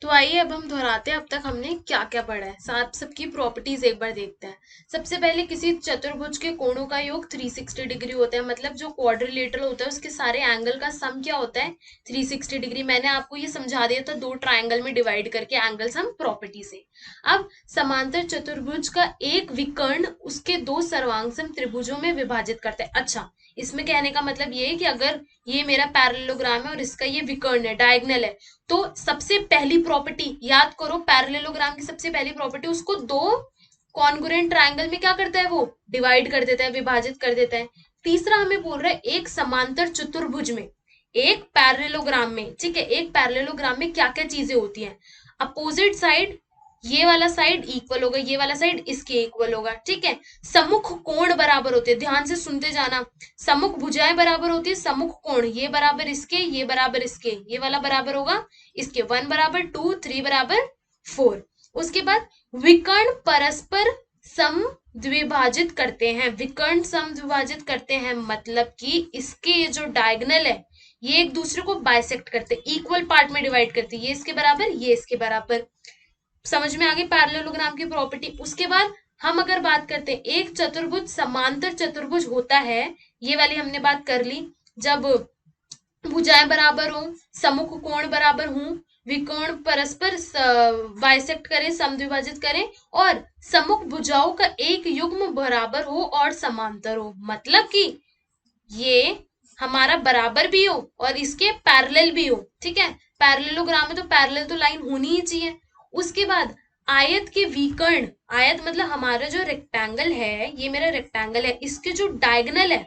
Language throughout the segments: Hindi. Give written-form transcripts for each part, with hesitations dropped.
तो आइए अब हम दोहराते हैं अब तक हमने क्या क्या पढ़ा है, साथ सबकी प्रॉपर्टीज एक बार देखते हैं। सबसे पहले किसी चतुर्भुज के कोणों का योग 360 डिग्री होता है, मतलब जो क्वाड्रिलेटरल होता है उसके सारे एंगल का सम क्या होता है 360 डिग्री। मैंने आपको ये समझा दिया था दो ट्राइंगल में डिवाइड करके एंगल सम प्रॉपर्टी से। अब समांतर चतुर्भुज का एक विकर्ण उसके दो सर्वांगसम त्रिभुजों में विभाजित करता है। अच्छा, इसमें कहने का मतलब ये है कि अगर ये मेरा पैरेललोग्राम है और इसका ये विकर्ण है, डायगोनल है, तो सबसे पहली प्रॉपर्टी याद करो, पैरेललोग्राम की सबसे पहली प्रॉपर्टी, उसको दो कॉन्ग्रुएंट ट्रायंगल में क्या करता है, वो डिवाइड कर देता है, विभाजित कर देता है। तीसरा हमें बोल रहा है एक समांतर चतुर्भुज में, एक पैरेललोग्राम में, ठीक है, एक पैरेललोग्राम में क्या क्या चीजें होती हैं। अपोजिट साइड, ये वाला साइड इक्वल होगा, ये वाला साइड इसके इक्वल होगा, ठीक है। सम्मुख कोण बराबर होते हैं, ध्यान से सुनते जाना। सम्मुख भुजाएं बराबर होती है, सम्मुख कोण ये बराबर इसके, ये बराबर इसके, ये वाला बराबर होगा इसके, 1 बराबर 2, 3 बराबर 4। उसके बाद विकर्ण परस्पर सम द्विभाजित करते हैं, विकर्ण सम द्विभाजित करते हैं मतलब कि इसके ये जो डायगोनल है ये एक दूसरे को बाइसेक्ट करते हैं, इक्वल पार्ट में डिवाइड करते हैं, ये इसके बराबर, ये इसके बराबर। समझ में आ गई पैरेललोग्राम की प्रॉपर्टी। उसके बाद हम अगर बात करते हैं एक चतुर्भुज समांतर चतुर्भुज होता है, ये वाली हमने बात कर ली, जब भुजाएं बराबर हो, सम्मुख कोण बराबर हो, विकोण परस्पर बाइसेक्ट करें, समद्विभाजित करें, और सम्मुख भुजाओं का एक युग्म बराबर हो और समांतर हो, मतलब कि ये हमारा बराबर भी हो और इसके पैरेलल भी हो, ठीक है। पैरेललोग्राम में तो पैरेलल तो लाइन होनी ही चाहिए। उसके बाद आयत के विकर्ण, आयत मतलब हमारा जो रेक्टेंगल है, ये मेरा रेक्टेंगल है, इसके जो डायगोनल है,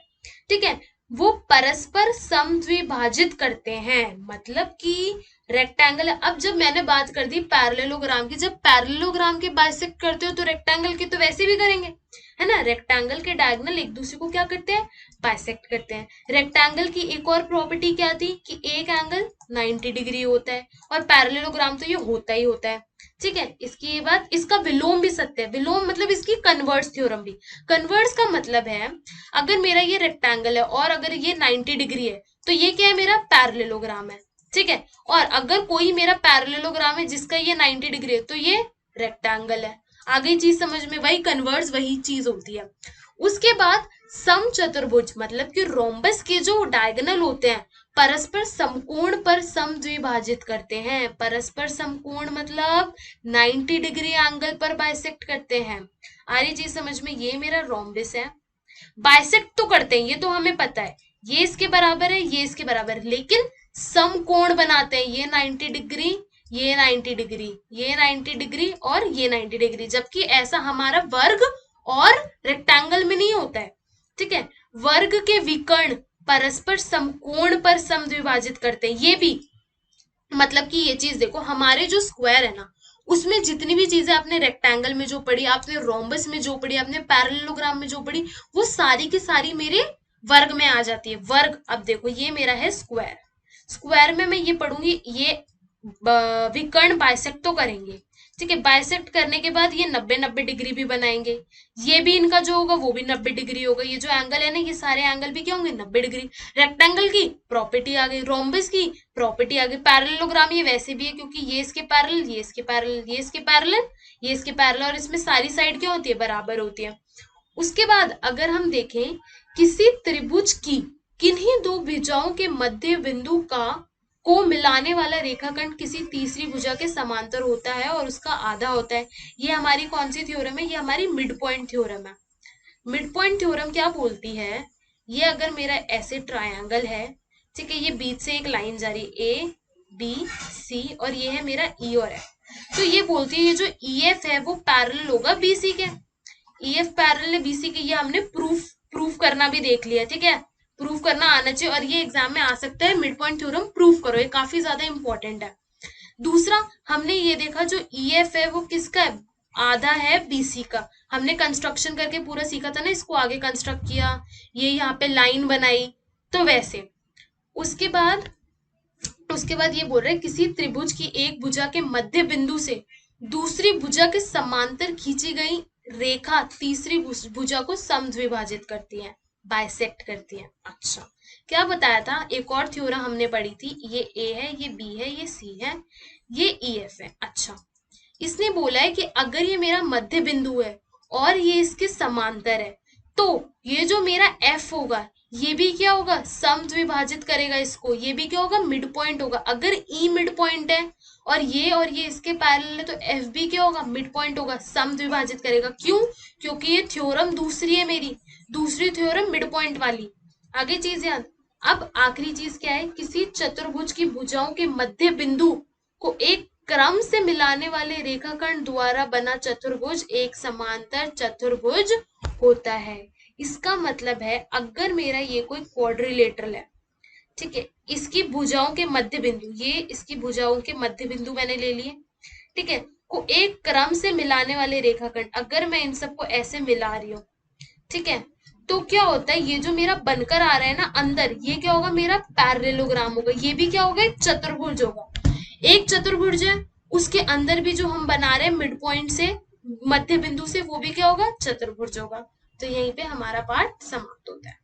ठीक है, वो परस्पर समद्विभाजित करते हैं, मतलब कि रेक्टेंगल। अब जब मैंने बात कर दी पैरेललोग्राम की, जब पैरेललोग्राम के बाइसेक्ट करते हो तो रेक्टेंगल के तो वैसे भी करेंगे, है ना। रेक्टेंगल के डायगोनल एक दूसरे को क्या करते हैं, बाइसेक्ट करते हैं। रेक्टेंगल की एक और प्रॉपर्टी क्या थी कि एक एंगल 90 डिग्री होता है, और पैरेललोग्राम तो ये होता ही होता है, ठीक है। इसकी बात, इसका विलोम भी सत्य है, विलोम मतलब इसकी कन्वर्स थ्योरम भी। कन्वर्स का मतलब है अगर मेरा ये रेक्टेंगल है और अगर ये 90 डिग्री है तो ये क्या है, मेरा पैरेललोग्राम है, ठीक है। और अगर कोई मेरा पैरेललोग्राम है जिसका ये 90 डिग्री है तो ये रेक्टेंगल है। आगे चीज समझ में, वही कन्वर्स वही चीज होती है। उसके बाद सम चतुर्भुज मतलब कि रोम्बस के जो डायगोनल होते हैं परस्पर समकोण पर समद्विभाजित करते हैं, परस्पर समकोण मतलब 90 डिग्री एंगल पर बाइसेक्ट करते हैं। आ रही चीज समझ में, ये मेरा रोम्बस है, बाइसेक्ट तो करते हैं ये तो हमें पता है, ये इसके बराबर है, ये इसके बराबर है, लेकिन समकोण बनाते हैं, ये 90 डिग्री, ये 90 डिग्री, ये 90 डिग्री और ये 90 डिग्री, जबकि ऐसा हमारा वर्ग और रेक्टेंगल में नहीं होता है, ठीक है। वर्ग के विकर्ण परस्पर समकोण पर समद्विभाजित करते हैं, ये भी मतलब कि ये चीज देखो, हमारे जो स्क्वायर है ना उसमें जितनी भी चीजें आपने रेक्टेंगल में जो पढ़ी, आपने रोम्बस में जो पढ़ी, आपने पैरेललोग्राम में जो पढ़ी, वो सारी की सारी मेरे वर्ग में आ जाती है। वर्ग, अब देखो ये मेरा है स्क्वायर, स्क्वायर में मैं ये पढ़ूंगी, ये विकर्ण बाइसेक्ट तो करेंगे, ठीक है। बाइसेक्ट करने के बाद ये 90-90 डिग्री भी बनाएंगे, ये भी इनका जो होगा वो भी 90 डिग्री होगा, ये जो एंगल है ना ये सारे एंगल भी क्या होंगे 90 डिग्री। रेक्टेंगल की प्रॉपर्टी आ गई, रोम्बस की प्रॉपर्टी आ गई, पैरेललोग्राम ये वैसे भी है क्योंकि ये इसके पैरेलल, ये इसके पैरेलल, ये इसके पैरेलल, ये इसके पैरेलल, और इसमें सारी साइड क्या होती है, बराबर होती है। उसके बाद अगर हम देखें किसी त्रिभुज की किन्हीं दो भुजाओं के मध्य बिंदु का को मिलाने वाला रेखाखंड किसी तीसरी भुजा के समांतर होता है और उसका आधा होता है, ये हमारी कौन सी थ्योरम है, ये हमारी मिड पॉइंट थ्योरम है। मिड पॉइंट थ्योरम क्या बोलती है, ये अगर मेरा ऐसे ट्रायंगल है, ठीक है, ये बीच से एक लाइन जा रही है ए बी सी और ये है मेरा ई और एफ, तो ये बोलती है ये जो ई एफ है वो पैरेलल होगा बीसी के, ई एफ पैरेलल है बीसी के, ये हमने प्रूफ करना भी देख लिया, ठीक है। प्रूफ करना आना चाहिए और ये एग्जाम में आ सकता है, मिड पॉइंट थ्योरम प्रूफ करो, ये काफी ज्यादा इंपॉर्टेंट है। दूसरा हमने ये देखा जो ई एफ है वो किसका है, आधा है बीसी का, हमने कंस्ट्रक्शन करके पूरा सीखा था ना, इसको आगे कंस्ट्रक्ट किया, ये यहाँ पे लाइन बनाई, तो वैसे। उसके बाद ये बोल रहे हैं किसी त्रिभुज की एक भुजा के मध्य बिंदु से दूसरी भुजा के समांतर खींची गई रेखा तीसरी भुजा को समद्विभाजित करती है, बाइसेक्ट करती है। अच्छा, क्या बताया था, एक और थ्योरम हमने पढ़ी थी, ये ए है, ये बी है, ये सी है, ये EF है। अच्छा, इसने बोला है कि अगर ये मेरा मध्य बिंदु है और ये इसके समांतर है, तो ये जो मेरा F होगा ये भी क्या होगा, समद्विभाजित करेगा इसको, ये भी क्या होगा, मिड पॉइंट होगा। अगर E मिड पॉइंट है और ये इसके पैरेलल है, तो F भी क्या होगा, मिड पॉइंट होगा, समद्विभाजित करेगा। क्यों? क्योंकि ये थ्योरम दूसरी है मेरी, दूसरी थ्योरम मिड पॉइंट वाली। आगे चीज याद। अब आखिरी चीज क्या है, किसी चतुर्भुज की भुजाओं के मध्य बिंदु को एक क्रम से मिलाने वाले रेखाखंड द्वारा बना चतुर्भुज एक समांतर चतुर्भुज होता है। इसका मतलब है अगर मेरा ये कोई क्वाड्रिलेटरल है, ठीक है, इसकी भुजाओं के मध्य बिंदु, ये इसकी भुजाओं के मध्य बिंदु मैंने ले लिए, ठीक है, को एक क्रम से मिलाने वाले रेखाखंड, अगर मैं इन सबको ऐसे मिला रही हूँ, ठीक है, तो क्या होता है, ये जो मेरा बनकर आ रहा है ना अंदर, ये क्या होगा, मेरा पैरेललोग्राम होगा। ये भी क्या होगा, एक चतुर्भुज होगा। एक चतुर्भुज है, उसके अंदर भी जो हम बना रहे हैं मिड पॉइंट से, मध्य बिंदु से, वो भी क्या होगा, चतुर्भुज होगा। तो यहीं पे हमारा पाठ समाप्त होता है।